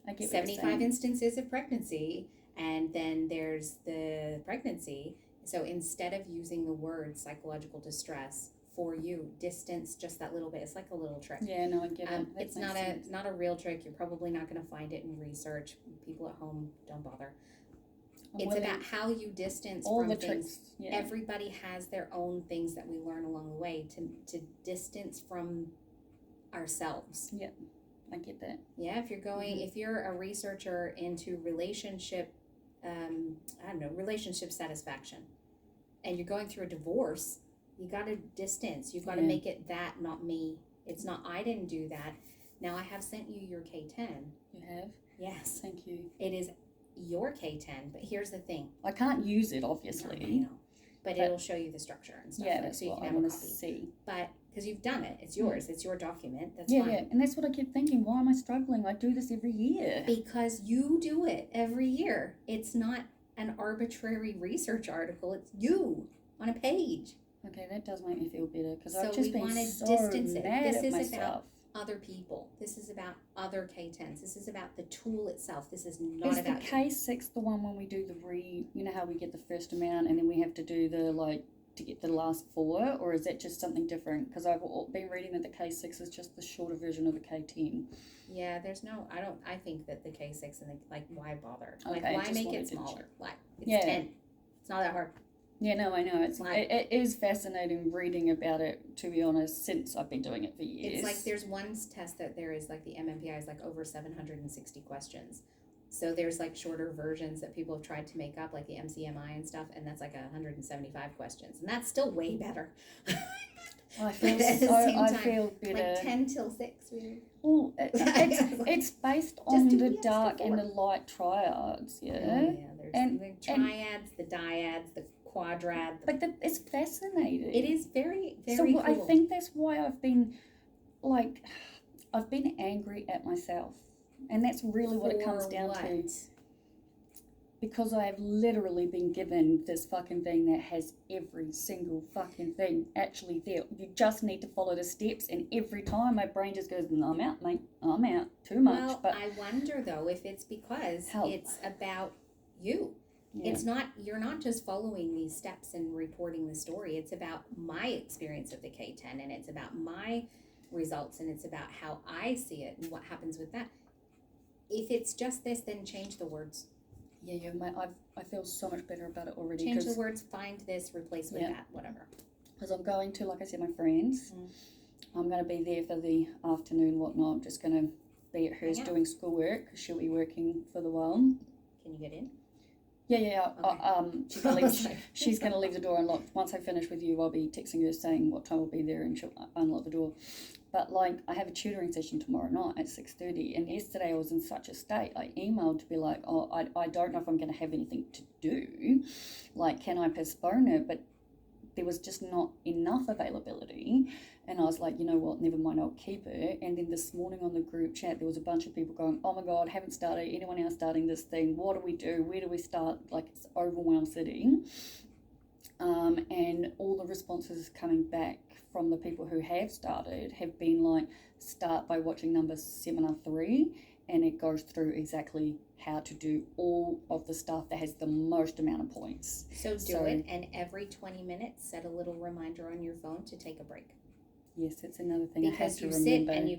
S1: I get
S2: 75 instances of pregnancy, and then there's the pregnancy. So instead of using the word psychological distress, for you, distance just that little bit. It's like a little trick.
S1: Yeah, no, I get it.
S2: It's not a real trick. You're probably not going to find it in research. People at home, don't bother. It's about how you distance
S1: all
S2: from
S1: the
S2: things.
S1: tricks. Yeah.
S2: Everybody has their own things that we learn along the way to distance from ourselves.
S1: Yeah, I get that.
S2: Yeah, if you're a researcher into relationship, relationship satisfaction, and you're going through a divorce, you got to distance. You've got to make it that, not me. It's not, I didn't do that. Now, I have sent you your K10.
S1: You have?
S2: Yes.
S1: Thank you.
S2: It is your K10, but here's the thing.
S1: I can't use it, obviously.
S2: No, I know. But it'll show you the structure and stuff.
S1: Yeah, that's so you can have a copy. See.
S2: But, because you've done it. It's yours. It's your document. That's
S1: fine.
S2: Yeah,
S1: and that's what I kept thinking. Why am I struggling? I do this every year.
S2: Because you do it every year. It's not an arbitrary research article. It's you on a page.
S1: Okay, that does make me feel better, because
S2: So
S1: I've just been so mad at myself.
S2: About other people. This is about other K10s. This is about the tool itself. This is not about
S1: the K6 the one when we do you know how we get the first amount and then we have to do to get the last 4, or is that just something different? Because I've been reading that the K6 is just the shorter version of the K10.
S2: Yeah, I think that the K6 and why bother?
S1: Okay,
S2: why make it smaller? Why? It's 10. It's not that hard.
S1: Yeah, no, I know. It is fascinating reading about it, to be honest, since I've been doing it for years.
S2: It's like there's one test that there is, like the MMPI is like over 760 questions. So there's like shorter versions that people have tried to make up, like the MCMI and stuff, and that's like 175 questions. And that's still way better.
S1: I feel better.
S2: Like 10 till 6, really.
S1: Well, it's based on the dark and the light triads,
S2: yeah. Oh, yeah, there's the triads, the dyads, the quadrad.
S1: But it's fascinating.
S2: It is very, very
S1: cool.
S2: I
S1: think that's why I've been angry at myself. And that's really what it comes down to. Because I have literally been given this fucking thing that has every single fucking thing actually there. You just need to follow the steps, and every time my brain just goes, no, I'm out, mate. I'm out. Too much.
S2: Well,
S1: but
S2: I wonder, though, if it's because it's about you. Yeah. It's not, you're not just following these steps and reporting the story. It's about my experience of the K10, and it's about my results, and it's about how I see it and what happens with that. If it's just this, then change the words.
S1: Yeah, I feel so much better about it already.
S2: Change the words, find this, replace with that, whatever.
S1: Because I'm going to, like I said, my friends. I'm going to be there for the afternoon, whatnot. I'm just going to be at hers doing schoolwork, because she'll be working for the while.
S2: Can you get in?
S1: Yeah. Okay. She's going to leave the door unlocked. Once I finish with you, I'll be texting her saying what time I'll be there, and she'll unlock the door. But I have a tutoring session tomorrow night at 6:30, and yesterday I was in such a state. I emailed to be like, I don't know if I'm going to have anything to do. Can I postpone it? But there was just not enough availability. And I was like, you know what, never mind, I'll keep it. And then this morning on the group chat, there was a bunch of people going, oh my God, haven't started. Anyone else starting this thing? What do we do? Where do we start? It's overwhelm sitting. And all the responses coming back from the people who have started have been start by watching number 7 or 3, and it goes through exactly how to do all of the stuff that has the most amount of points.
S2: So do it, and every 20 minutes, set a little reminder on your phone to take a break.
S1: Yes, that's another thing I had to remember.
S2: Because you sit and you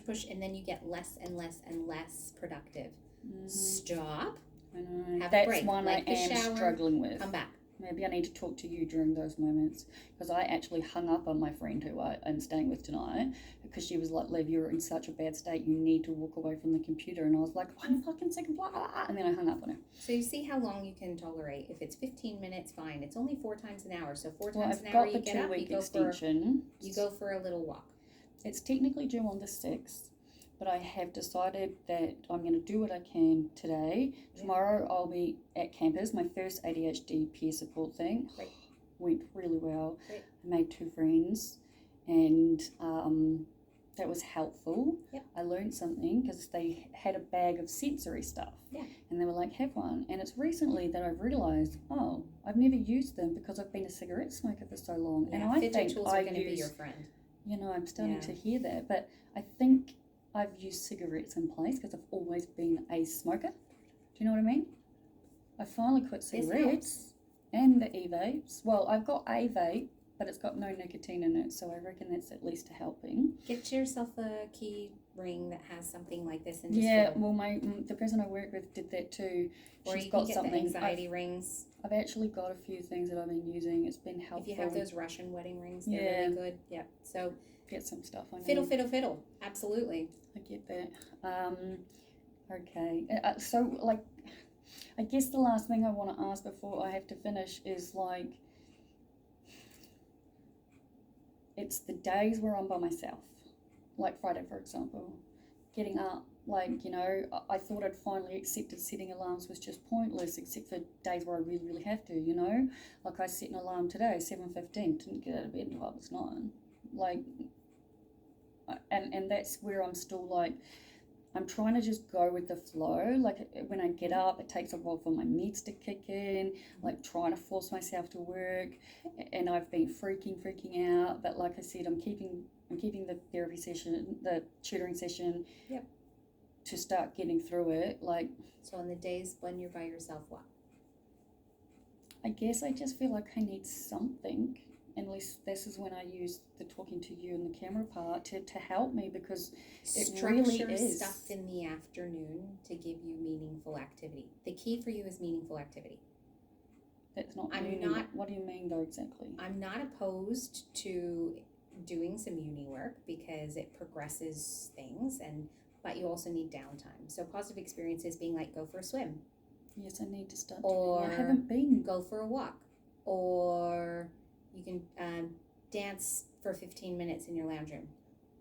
S2: push, and then you get less and less and less productive. Stop.
S1: I know.
S2: Have a break.
S1: That's one I am struggling with.
S2: Come back.
S1: Maybe I need to talk to you during those moments, because I actually hung up on my friend who I'm staying with tonight, because she was like, Liv, you're in such a bad state, you need to walk away from the computer. And I was like, I'm fucking sick of blah, blah, blah. And then I hung up on her.
S2: So you see how long you can tolerate. If it's 15 minutes, fine. It's only 4 times an hour. So 4 times an hour, you get up, you go for a little walk.
S1: It's technically due on the 6th. But I have decided that I'm going to do what I can today. Yeah. Tomorrow I'll be at campus, my first ADHD peer support thing.
S2: Great.
S1: Went really well.
S2: Great.
S1: I made 2 friends, and that was helpful.
S2: Yep.
S1: I learned something because they had a bag of sensory stuff.
S2: Yeah.
S1: And they were like, have one. And it's recently that I've realised, oh, I've never used them because I've been a cigarette smoker for so long.
S2: Yeah,
S1: and I
S2: fidget
S1: think
S2: tools are going to be your friend.
S1: You know, I'm starting to hear that. But I think I've used cigarettes in place because I've always been a smoker. Do you know what I mean? I finally quit cigarettes and the e-vapes. Well, I've got a vape, but it's got no nicotine in it, so I reckon that's at least helping.
S2: Get yourself a key ring that has something like this in
S1: well, the person I work with did that too.
S2: Or
S1: She's
S2: you
S1: got
S2: can get
S1: something.
S2: the anxiety rings.
S1: I've actually got a few things that I've been using. It's been helpful.
S2: If you have those Russian wedding rings, they're really good. Yep. So
S1: get some stuff. I
S2: know. Fiddle. Absolutely.
S1: I get that. Okay. So, like, I guess the last thing I want to ask before I have to finish is, like, it's the days where I'm by myself. Like Friday, for example. Getting up, like, you know, I thought I'd finally accepted setting alarms was just pointless, except for days where I really, really have to, you know? Like, I set an alarm today, 7:15, didn't get out of bed until I was 9. Like, and that's where I'm still like, I'm trying to just go with the flow. Like, when I get up, it takes a while for my meds to kick in, like trying to force myself to work, and I've been freaking out. But like I said, I'm keeping the therapy session, the tutoring session, to start getting through it. Like,
S2: so on the days when you're by yourself, what?
S1: I guess I just feel like I need something. Unless this is when I use the talking to you and the camera part to help me, because it really is.
S2: Stuff in the afternoon to give you meaningful activity. The key for you is meaningful activity.
S1: That's not. What do you mean though exactly?
S2: I'm not opposed to doing some uni work because it progresses things, but you also need downtime. So positive experiences being like, go for a swim.
S1: Yes, I need to start.
S2: Or
S1: I haven't been.
S2: Go for a walk. Or you can dance for 15 minutes in your lounge room,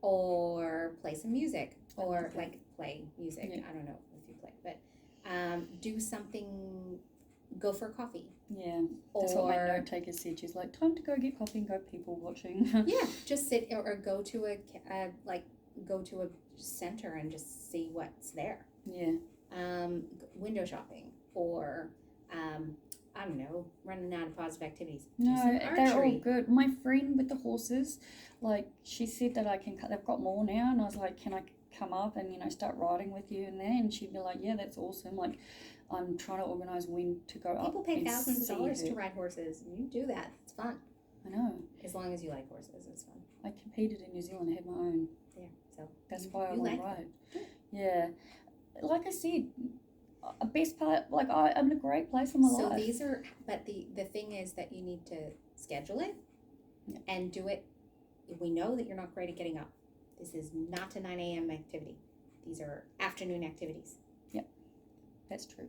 S2: or play some music, or like play music. Yeah. I don't know if you play, but do something. Go for coffee.
S1: Yeah, that's what my note taker said. She's like, time to go get coffee and go people watching.
S2: Yeah, just sit or go to a center and just see what's there.
S1: Yeah.
S2: Window shopping, or I don't know, running out of positive activities.
S1: No, they're all good. My friend with the horses, like, she said that they've got more now, and I was like, can I come up and, you know, start riding with you and there? And she'd be like, yeah, that's awesome. Like, I'm trying to organise when to go up.
S2: People pay thousands of dollars to ride horses. You do that. It's fun.
S1: I know.
S2: As long as you like horses, it's fun.
S1: I competed in New Zealand. I had my own.
S2: Yeah, so
S1: that's why I want to ride. Yeah. Like I said, best part, like, I'm in a great place in my life.
S2: So these are, but the thing is that you need to schedule it and do it. We know that you're not great at getting up. This is not a 9 a.m. activity. These are afternoon activities.
S1: Yep, that's true.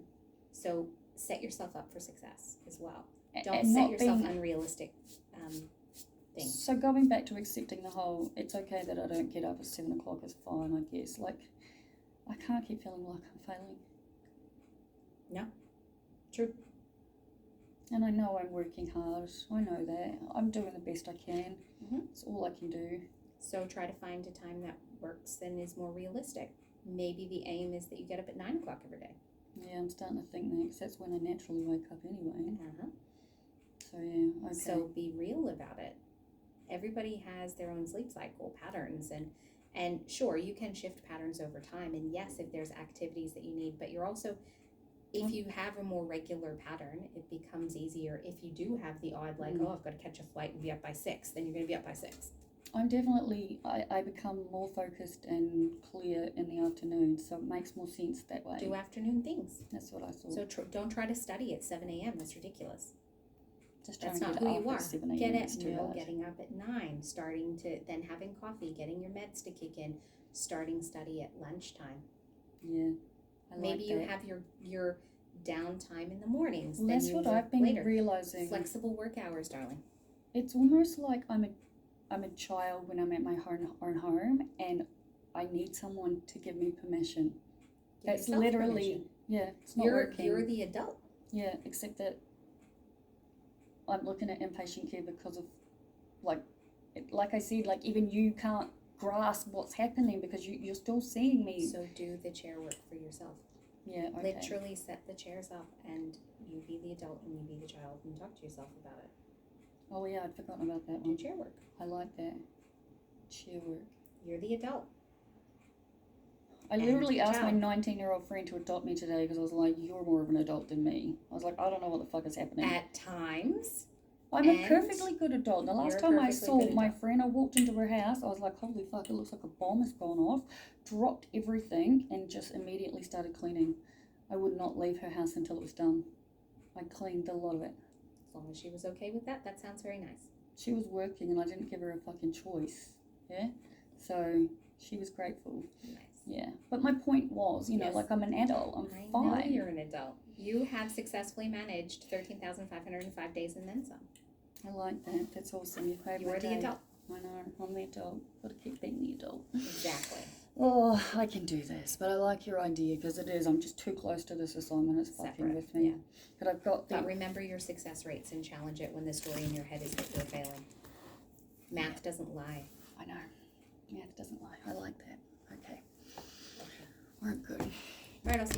S2: So set yourself up for success as well. Don't set yourself unrealistic things.
S1: So going back to accepting the whole, it's okay that I don't get up at 7 o'clock is fine, I guess. Like, I can't keep feeling like I'm failing.
S2: No, true.
S1: And I know I'm working hard. I know that. I'm doing the best I can.
S2: Mm-hmm.
S1: It's all I can do.
S2: So try to find a time that works and is more realistic. Maybe the aim is that you get up at 9 o'clock every day.
S1: Yeah, I'm starting to think that, because that's when I naturally wake up anyway.
S2: Uh-huh.
S1: So, yeah, okay.
S2: So be real about it. Everybody has their own sleep cycle patterns, and sure, you can shift patterns over time. And yes, if there's activities that you need, but you're also, if you have a more regular pattern, it becomes easier. If you do have the odd, like, oh, I've got to catch a flight and be up by 6, then you're going to be up by 6.
S1: I'm definitely, I become more focused and clear in the afternoon, so it makes more sense that way.
S2: Do afternoon things.
S1: That's what I thought.
S2: So don't try to study at 7 a.m. That's ridiculous.
S1: Just trying
S2: That's
S1: to
S2: not
S1: get
S2: who
S1: up
S2: you are.
S1: at 7 a.m.
S2: Get
S1: It's
S2: it?
S1: too
S2: No,
S1: hard.
S2: getting up at 9, starting to then having coffee, getting your meds to kick in, starting study at lunchtime.
S1: Yeah.
S2: Maybe you have your downtime in the mornings.
S1: Well,
S2: then
S1: that's
S2: you
S1: what
S2: work
S1: I've been
S2: later.
S1: realizing.
S2: Flexible work hours, darling.
S1: It's almost like I'm a child when I'm at my own home, and I need someone to give me permission.
S2: Give
S1: That's
S2: yourself
S1: literally
S2: permission.
S1: it's not
S2: You're
S1: working.
S2: the adult.
S1: Yeah, except that I'm looking at inpatient care because of like I said, like even you can't grasp what's happening because you're still seeing me.
S2: So do the chair work for yourself.
S1: Yeah, okay.
S2: Literally set the chairs up and you be the adult and you be the child and talk to yourself about it.
S1: Oh yeah, I'd forgotten about that
S2: Do
S1: one.
S2: chair work.
S1: I like that. Chair work.
S2: You're the adult.
S1: I literally asked my 19-year-old friend to adopt me today because I was like, you're more of an adult than me. I was like, I don't know what the fuck is happening.
S2: At times.
S1: I'm a perfectly good adult. The last time I saw my friend, I walked into her house, I was like, holy fuck, it looks like a bomb has gone off. Dropped everything and just immediately started cleaning. I would not leave her house until it was done. I cleaned a lot of it.
S2: As long as she was okay with that, that sounds very nice.
S1: She was working and I didn't give her a fucking choice. Yeah? So she was grateful.
S2: Nice.
S1: Yeah. But my point was, you know, like I'm an adult. I'm fine.
S2: I know you're an adult. You have successfully managed 13,505 days and then some.
S1: I like that. That's awesome. You've made
S2: You
S1: my
S2: are
S1: day.
S2: the adult.
S1: I know. I'm the adult. Gotta keep being the adult.
S2: Exactly.
S1: Oh, I can do this, but I like your idea because it is. I'm just too close to this assignment. It's fucking with me.
S2: Yeah.
S1: But I've got the.
S2: But remember your success rates and challenge it when the story in your head is that you're failing. Math doesn't lie.
S1: I know. Math doesn't lie. I like that. Okay. We're good.
S2: All right, I'll see you.